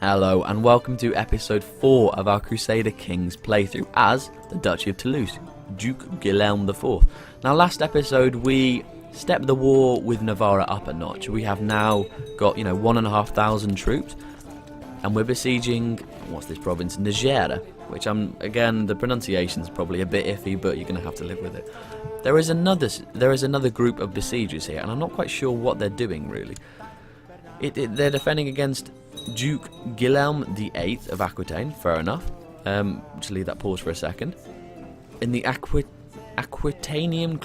Hello and welcome to episode 4 of our Crusader Kings playthrough as the Duchy of Toulouse, Duke Guilhelm IV. Now last episode we stepped the war with Navarra up a notch. We have now got, 1,500 troops and we're besieging, what's this province? Navarra, which again, the pronunciation's probably a bit iffy, but you're going to have to live with it. There is another group of besiegers here and I'm not quite sure what they're doing really. They're defending against Duke Guilhelm VIII of Aquitaine, fair enough. Just leave that pause for a second. In the Aquitanian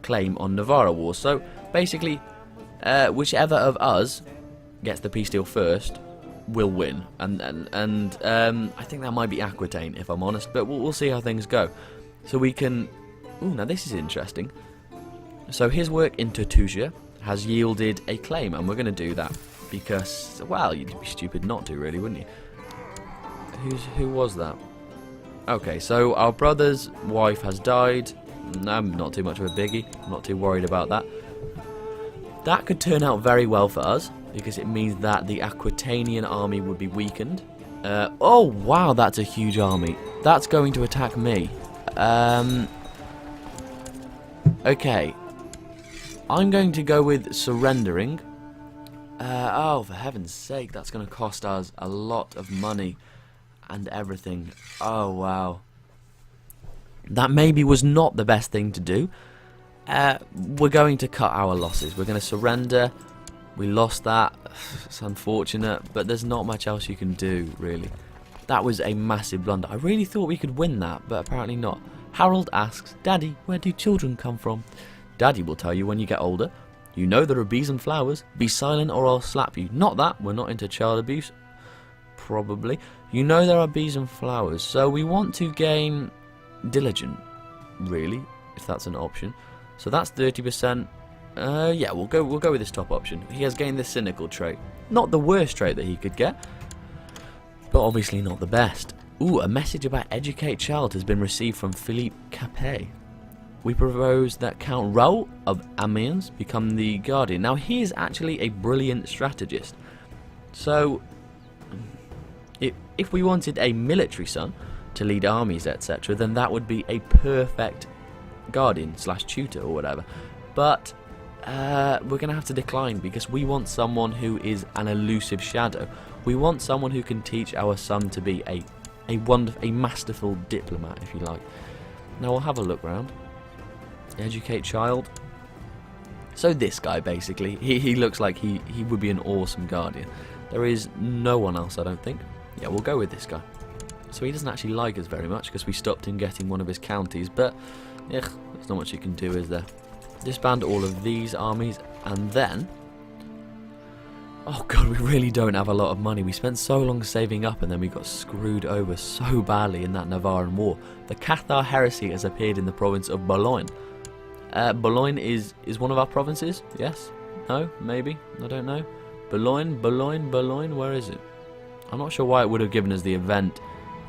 claim on Navarra War. So basically, whichever of us gets the peace deal first will win. And I think that might be Aquitaine, if I'm honest. But we'll see how things go. So we can. Ooh, now this is interesting. So his work in Toulouse has yielded a claim, and we're going to do that. Because, well, you'd be stupid not to, really, wouldn't you? Who was that? Okay, so our brother's wife has died. Not too much of a biggie. I'm not too worried about that. That could turn out very well for us, because it means that the Aquitanian army would be weakened. Oh, wow, that's a huge army. That's going to attack me. Okay. I'm going to go with surrendering. Oh, for heaven's sake, that's going to cost us a lot of money and everything. Oh, wow. That maybe was not the best thing to do. We're going to cut our losses. We're going to surrender. We lost that. It's unfortunate, but there's not much else you can do, really. That was a massive blunder. I really thought we could win that, but apparently not. Harold asks, Daddy, where do children come from? Daddy will tell you when you get older. You know there are bees and flowers. Be silent or I'll slap you. Not that. We're not into child abuse. Probably. You know there are bees and flowers. So we want to gain diligent, really, if that's an option. So that's 30%. Yeah, we'll go with this top option. He has gained the cynical trait. Not the worst trait that he could get, but obviously not the best. Ooh, a message about educate child has been received from Philippe Capet. We propose that Count Raoul of Amiens become the Guardian. Now, he is actually a brilliant strategist. So, if we wanted a military son to lead armies, etc., then that would be a perfect Guardian / tutor or whatever. But we're going to have to decline because we want someone who is an elusive shadow. We want someone who can teach our son to be a masterful diplomat, if you like. Now, we'll have a look round. Educate child. So this guy basically, he looks like he would be an awesome guardian. There is no one else, I don't think. Yeah, we'll go with this guy. So he doesn't actually like us very much because we stopped him getting one of his counties, but there's not much you can do, is there? Disband all of these armies and then, oh god, we really don't have a lot of money. We spent so long saving up and then we got screwed over so badly in that Navarran war. The Cathar heresy has appeared in the province of Boulogne. Boulogne is one of our provinces? Yes? No? Maybe? I don't know. Boulogne, where is it? I'm not sure why it would have given us the event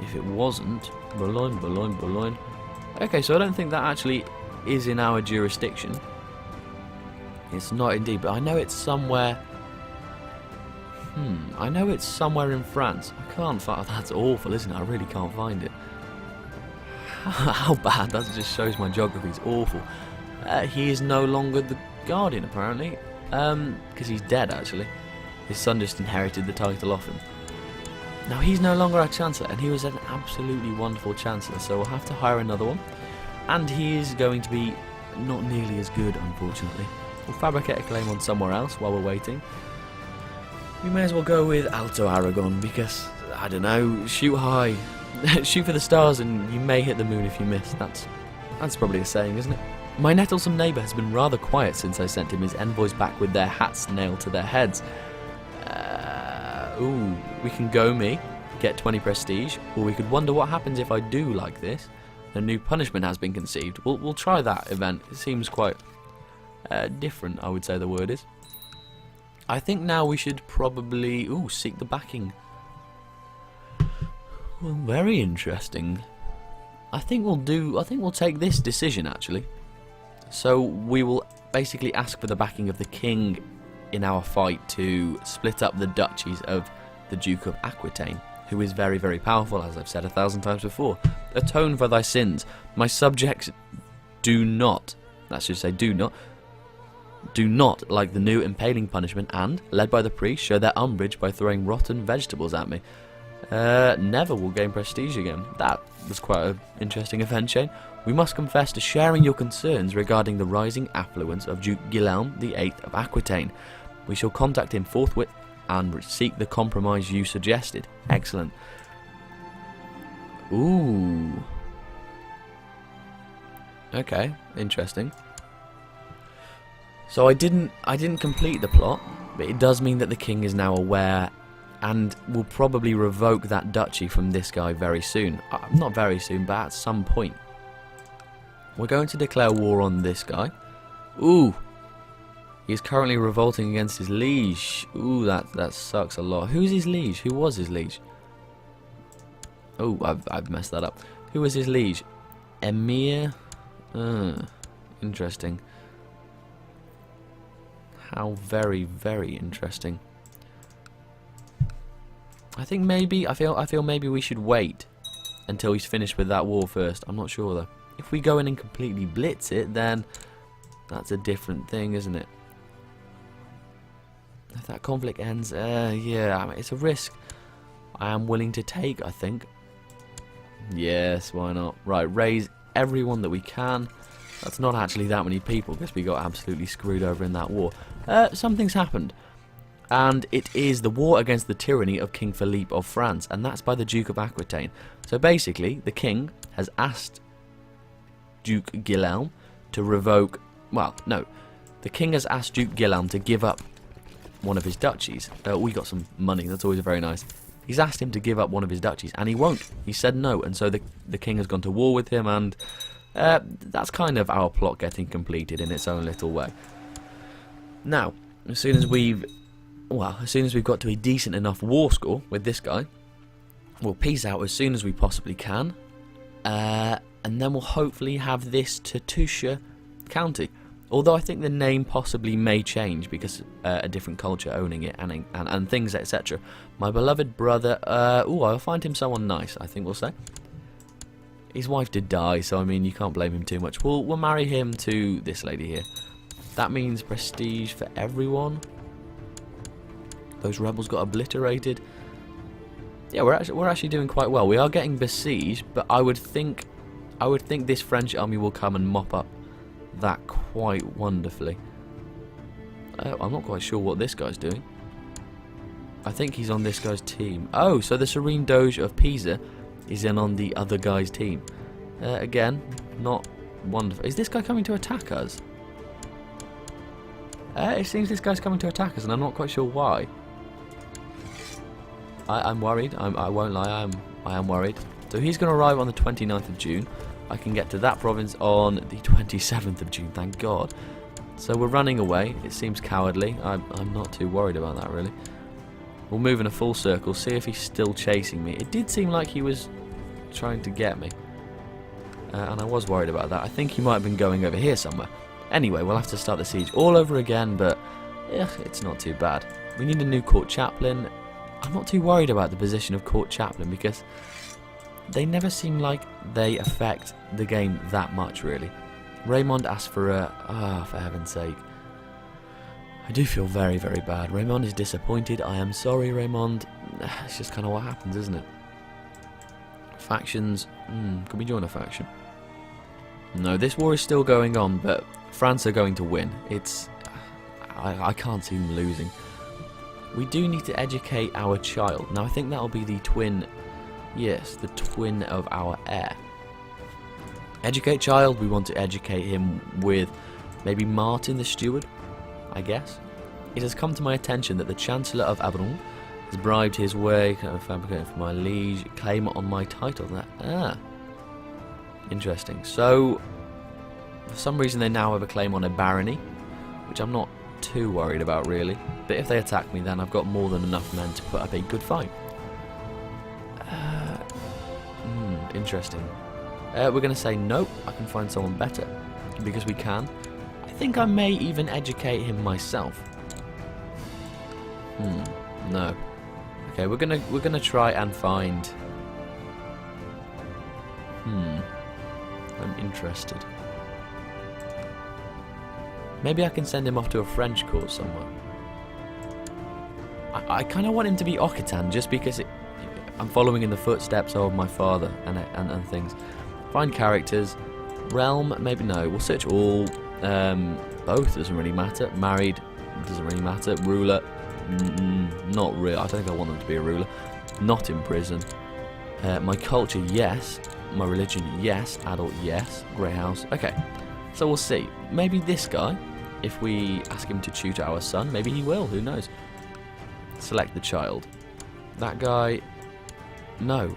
if it wasn't. Boulogne. Okay, so I don't think that actually is in our jurisdiction. It's not indeed, but I know it's somewhere. I know it's somewhere in France. I can't find. That's awful, isn't it? I really can't find it. How bad? That just shows my geography is awful. He is no longer the Guardian, apparently, because he's dead, actually. His son just inherited the title off him. Now, he's no longer our Chancellor, and he was an absolutely wonderful Chancellor, so we'll have to hire another one. And he is going to be not nearly as good, unfortunately. We'll fabricate a claim on somewhere else while we're waiting. We may as well go with Alto Aragon, because, I don't know, shoot high. Shoot for the stars, and you may hit the moon if you miss. That's probably a saying, isn't it? My nettlesome neighbour has been rather quiet since I sent him his envoys back with their hats nailed to their heads. Ooh, we can go me, get 20 prestige, or we could wonder what happens if I do like this. A new punishment has been conceived. We'll try that event. It seems quite different, I would say the word is. I think now we should probably seek the backing. Well, very interesting. I think we'll take this decision actually. So we will basically ask for the backing of the king in our fight to split up the duchies of the Duke of Aquitaine, who is very, very powerful, as I've said 1,000 times before. Atone for thy sins. My subjects do not, that should say do not like the new impaling punishment and, led by the priest, show their umbrage by throwing rotten vegetables at me. Never will gain prestige again. That was quite an interesting event chain. We must confess to sharing your concerns regarding the rising affluence of Duke Guilhelm VIII of Aquitaine. We shall contact him forthwith and seek the compromise you suggested. Excellent. Ooh. Okay, interesting. So I didn't complete the plot, but it does mean that the king is now aware and will probably revoke that duchy from this guy very soon. Not very soon, but at some point. We're going to declare war on this guy. Ooh. He's currently revolting against his liege. Ooh, that sucks a lot. Who's his liege? Who was his liege? Oh, I've messed that up. Who was his liege? Emir? Interesting. How very, very interesting. I think maybe, I feel maybe we should wait until he's finished with that war first. I'm not sure though. If we go in and completely blitz it, then that's a different thing, isn't it? If that conflict ends, yeah, I mean, it's a risk I am willing to take, I think. Yes, why not? Right, raise everyone that we can. That's not actually that many people because we got absolutely screwed over in that war. Something's happened. And it is the war against the tyranny of King Philippe of France, and that's by the Duke of Aquitaine. So basically, the king has asked Duke Guilhelm to revoke... Well, no. The king has asked Duke Guilhelm to give up one of his duchies. We got some money, that's always very nice. He's asked him to give up one of his duchies, and he won't. He said no, and so the king has gone to war with him, and that's kind of our plot getting completed in its own little way. Now, as soon as we've got to a decent enough war score with this guy, we'll peace out as soon as we possibly can, and then we'll hopefully have this Toulouse county. Although I think the name possibly may change because a different culture owning it and things, etc. My beloved brother, I'll find him someone nice, I think we'll say. His wife did die, so I mean you can't blame him too much. We'll marry him to this lady here. That means prestige for everyone. Those rebels got obliterated. Yeah, we're actually doing quite well. We are getting besieged, but I would think this French army will come and mop up that quite wonderfully. I'm not quite sure what this guy's doing. I think he's on this guy's team. Oh, so the Serene Doge of Pisa is in on the other guy's team. Again, not wonderful. Is this guy coming to attack us? It seems this guy's coming to attack us, and I'm not quite sure why. I'm worried. I won't lie. I am worried. So he's going to arrive on the 29th of June. I can get to that province on the 27th of June, thank God. So we're running away. It seems cowardly. I'm not too worried about that, really. We'll move in a full circle, see if he's still chasing me. It did seem like he was trying to get me. And I was worried about that. I think he might have been going over here somewhere. Anyway, we'll have to start the siege all over again, but it's not too bad. We need a new court chaplain. I'm not too worried about the position of court chaplain because they never seem like they affect the game that much, really. Raymond asked for a... for heaven's sake. I do feel very, very bad. Raymond is disappointed. I am sorry, Raymond. It's just kind of what happens, isn't it? Factions. Can we join a faction? No, this war is still going on, but France are going to win. I can't see them losing. We do need to educate our child. Now, I think that'll be the twin... Yes, the twin of our heir. Educate child, we want to educate him with maybe Martin the Steward, I guess. It has come to my attention that the Chancellor of Avron has bribed his way, fabricating for my liege, claim on my title. Interesting. So, for some reason they now have a claim on a barony, which I'm not too worried about really. But if they attack me, then I've got more than enough men to put up a good fight. Interesting. We're going to say nope, I can find someone better. Because we can. I think I may even educate him myself. No. Okay, we're gonna try and find. I'm interested. Maybe I can send him off to a French court somewhere. I kind of want him to be Occitan just because I'm following in the footsteps of my father and things. Find characters. Realm, maybe no. We'll search all. Both doesn't really matter. Married doesn't really matter. Ruler, not real. I don't think I want them to be a ruler. Not in prison. My culture, yes. My religion, yes. Adult, yes. Grey house. Okay. So we'll see. Maybe this guy, if we ask him to tutor our son, maybe he will. Who knows? Select the child. That guy. No.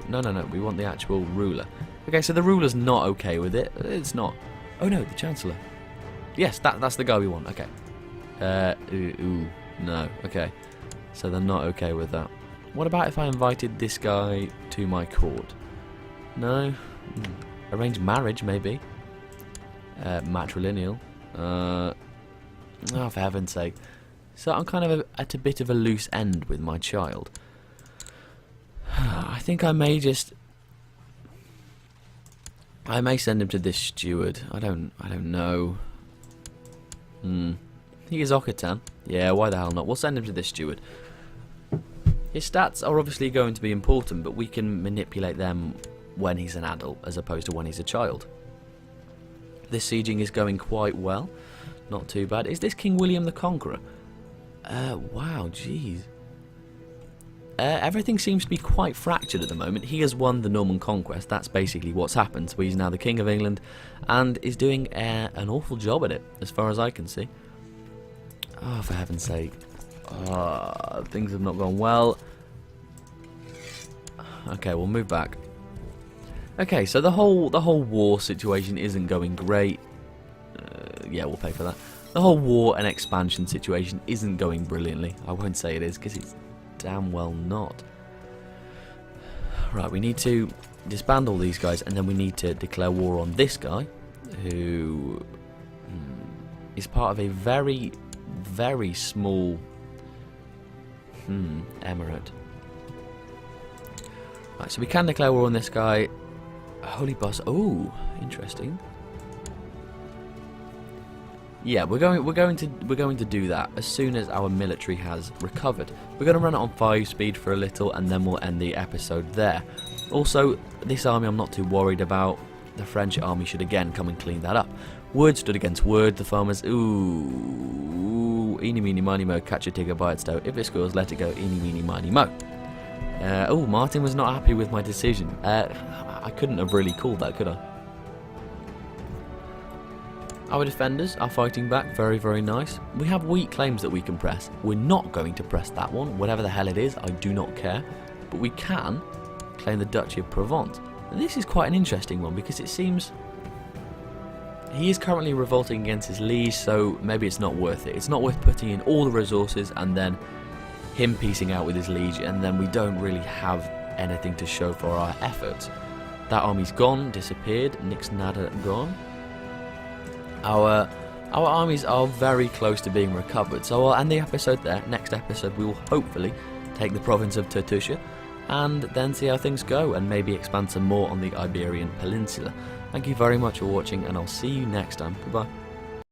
We want the actual ruler. Okay, so the ruler's not okay with it. It's not. Oh no, the chancellor. Yes, that's the guy we want. Okay. No. Okay. So they're not okay with that. What about if I invited this guy to my court? No. Arrange marriage, maybe. Matrilineal. Oh, for heaven's sake. So I'm kind of at a bit of a loose end with my child. I think I may send him to this steward. I don't know. He is Occitan. Yeah, why the hell not? We'll send him to this steward. His stats are obviously going to be important, but we can manipulate them when he's an adult as opposed to when he's a child. This sieging is going quite well. Not too bad. Is this King William the Conqueror? Wow, jeez. Everything seems to be quite fractured at the moment. He has won the Norman conquest. That's basically what's happened. So he's now the King of England and is doing an awful job at it, as far as I can see. Oh, for heaven's sake. Things have not gone well. Okay, we'll move back. Okay, so the whole war situation isn't going great. Yeah, we'll pay for that. The whole war and expansion situation isn't going brilliantly. I won't say it is, because it's damn well not. Right, we need to disband all these guys, and then we need to declare war on this guy, who is part of a very, very small emirate. Right, so we can declare war on this guy. Holy boss. Oh, interesting. Yeah, we're going to do that as soon as our military has recovered. We're going to run it on 5 speed for a little, and then we'll end the episode there. Also, this army I'm not too worried about. The French army should again come and clean that up. Word stood against word. The farmers, ooh, eeny meeny miny mo, catch a tiger by its toe. If it scores, let it go, eeny meeny miny mo. Oh, Martin was not happy with my decision. I couldn't have really called that, could I? Our defenders are fighting back, very, very nice. We have weak claims that we can press. We're not going to press that one, whatever the hell it is, I do not care. But we can claim the Duchy of Provence. And this is quite an interesting one, because it seems he is currently revolting against his liege, so maybe it's not worth it. It's not worth putting in all the resources and then him piecing out with his liege, and then we don't really have anything to show for our efforts. That army's gone, disappeared, nix nada gone. Our armies are very close to being recovered, so I'll end the episode there. Next episode we will hopefully take the province of Toulouse and then see how things go, and maybe expand some more on the Iberian Peninsula. Thank you very much for watching, and I'll see you next time. Goodbye.